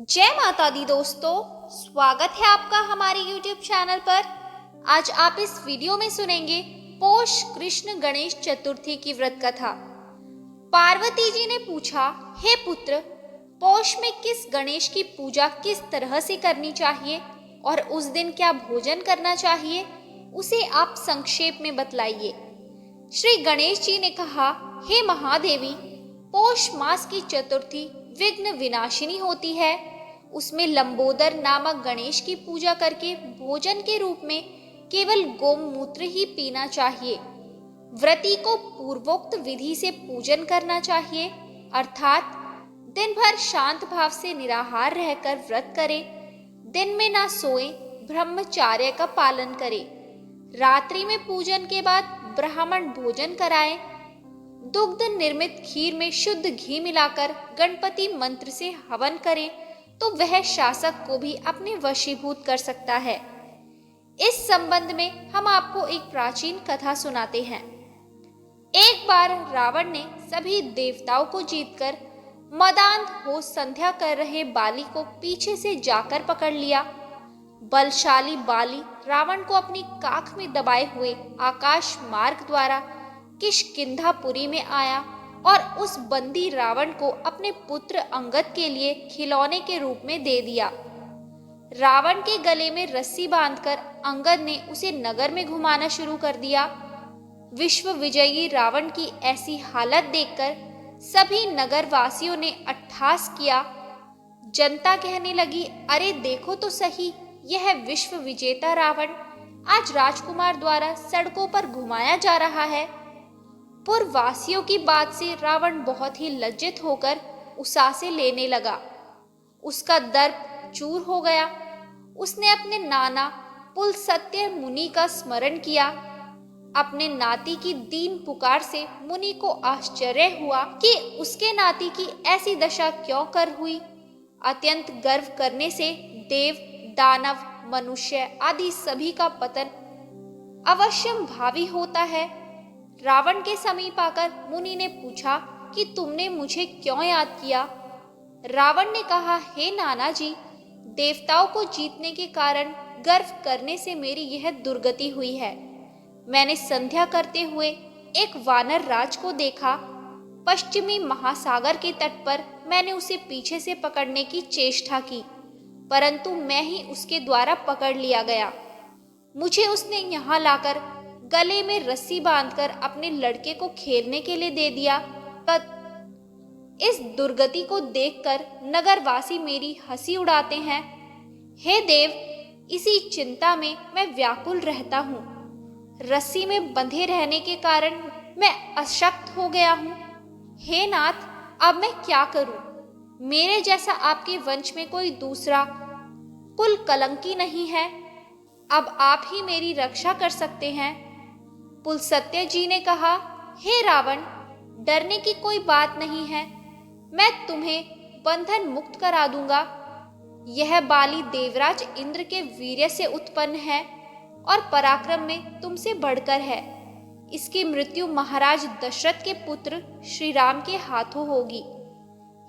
जय माता दी दोस्तों, स्वागत है आपका हमारे YouTube चैनल पर। आज आप इस वीडियो में सुनेंगे पौष कृष्ण गणेश चतुर्थी की व्रत कथा। पार्वती जी ने पूछा, हे पुत्र, पौष में किस गणेश की पूजा किस तरह से करनी चाहिए और उस दिन क्या भोजन करना चाहिए, उसे आप संक्षेप में बतलाइए। श्री गणेश जी ने कहा, हे महादेवी, पौष मास की चतुर्थी विघ्न विनाशिनी होती है। उसमें लंबोदर नामक गणेश की पूजा करके भोजन के रूप में केवल गोमूत्र ही पीना चाहिए। व्रती को पूर्वोक्त विधि से पूजन करना चाहिए, अर्थात दिन भर शांत भाव से निराहार रहकर व्रत करे, दिन में ना सोए, ब्रह्मचार्य का पालन करे, रात्रि में पूजन के बाद ब्राह्मण भोजन कराए, दुग्ध निर्मित खीर में शुद्ध घी मिलाकर गणपति मंत्र से हवन करे तो वह शासक को भी अपने वशीभूत कर सकता है। इस संबंध में हम आपको एक प्राचीन कथा सुनाते हैं। एक बार रावण ने सभी देवताओं को जीतकर मदांध हो संध्या कर रहे बाली को पीछे से जाकर पकड़ लिया। बलशाली बाली रावण को अपनी काख में दबाए हुए आकाश मार्ग द्वारा किष्किंधापुरी में आया और उस बंदी रावण को अपने पुत्र अंगद के लिए खिलौने के रूप में दे दिया। रावण के गले में रस्सी बांधकर अंगद ने उसे नगर में घुमाना शुरू कर दिया। विश्व विजयी रावण की ऐसी हालत देखकर सभी नगर वासियों ने अट्टहास किया। जनता कहने लगी, अरे देखो तो सही, यह विश्व विजेता रावण आज राजकुमार द्वारा सड़कों पर घुमाया जा रहा है। पूर्ववासियों की बात से रावण बहुत ही लज्जित होकर उसासे लेने लगा। उसका दर्प चूर हो गया। उसने अपने नाना पुलस्त्य मुनि का स्मरण किया। अपने नाती की दीन पुकार से मुनि को आश्चर्य हुआ कि उसके नाती की ऐसी दशा क्यों कर हुई। अत्यंत गर्व करने से देव, दानव, मनुष्य आदि सभी का पतन अवश्यम भावी होता है। रावण के समीप आकर मुनि ने पूछा कि तुमने मुझे क्यों याद किया। रावण ने कहा, हे नाना जी, देवताओं को जीतने के कारण गर्व करने से मेरी यह दुर्गति हुई है। मैंने संध्या करते हुए एक वानर राज को देखा। पश्चिमी महासागर के तट पर मैंने उसे पीछे से पकड़ने की चेष्टा की, परंतु मैं ही उसके द्वारा पकड़ लिया गया। मुझे उसने यहाँ लाकर गले में रस्सी बांधकर अपने लड़के को खेलने के लिए दे दिया। इस दुर्गति को देखकर नगरवासी मेरी हंसी उड़ाते हैं। हे देव, इसी चिंता में मैं व्याकुल रहता हूँ। रस्सी में बंधे रहने के कारण मैं अशक्त हो गया हूँ। हे नाथ, अब मैं क्या करूं? मेरे जैसा आपके वंश में कोई दूसरा कुल कलंकी नहीं है। अब आप ही मेरी रक्षा कर सकते हैं। पुलस्त्य जी ने कहा, हे रावण, डरने की कोई बात नहीं है। मैं तुम्हें बंधन मुक्त करा दूंगा। यह बाली देवराज इंद्र के वीर्य से उत्पन्न है और पराक्रम में तुमसे बढ़कर है। इसकी मृत्यु महाराज दशरथ के पुत्र श्री राम के हाथों होगी।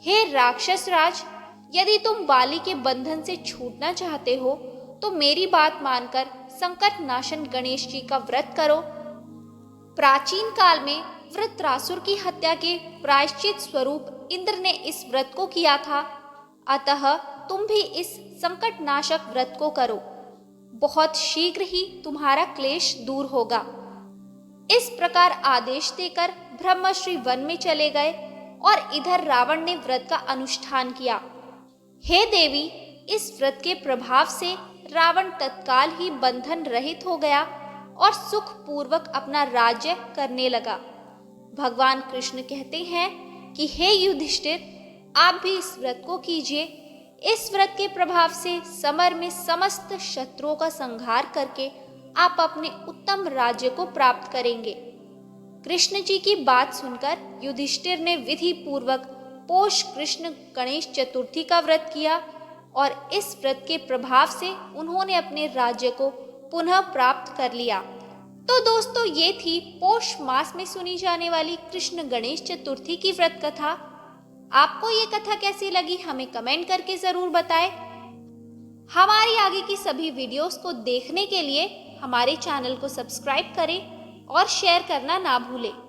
हे राक्षस राज, यदि तुम बाली के बंधन से छूटना चाहते हो तो मेरी बात मानकर संकट नाशन गणेश जी का व्रत करो। प्राचीन काल में वृत्रासुर की हत्या के प्रायश्चित स्वरूप इंद्र ने इस व्रत को किया था, अतः तुम भी इस संकट नाशक व्रत को करो। बहुत शीघ्र ही तुम्हारा क्लेश दूर होगा। इस प्रकार आदेश देकर ब्रह्मश्री वन में चले गए और इधर रावण ने व्रत का अनुष्ठान किया। हे देवी, इस व्रत के प्रभाव से रावण तत्काल ही बंधन रहित हो गया और सुख पूर्वक अपना राज्य करने लगा। भगवान कृष्ण कहते हैं कि हे युधिष्ठिर, आप भी इस व्रत को कीजिए। इस व्रत के प्रभाव से समर में समस्त शत्रुओं का संहार करके आप अपने उत्तम राज्य को प्राप्त करेंगे। कृष्ण जी की बात सुनकर युधिष्ठिर ने विधि पूर्वक पौष कृष्ण गणेश चतुर्थी का व्रत किया और इस व्रत के प्रभाव से उन्होंने अपने राज्य को पुनः प्राप्त कर लिया। तो दोस्तों, ये थी पौष मास में सुनी जाने वाली कृष्ण गणेश चतुर्थी की व्रत कथा। आपको ये कथा कैसी लगी हमें कमेंट करके जरूर बताएं। हमारी आगे की सभी वीडियोस को देखने के लिए हमारे चैनल को सब्सक्राइब करें और शेयर करना ना भूलें।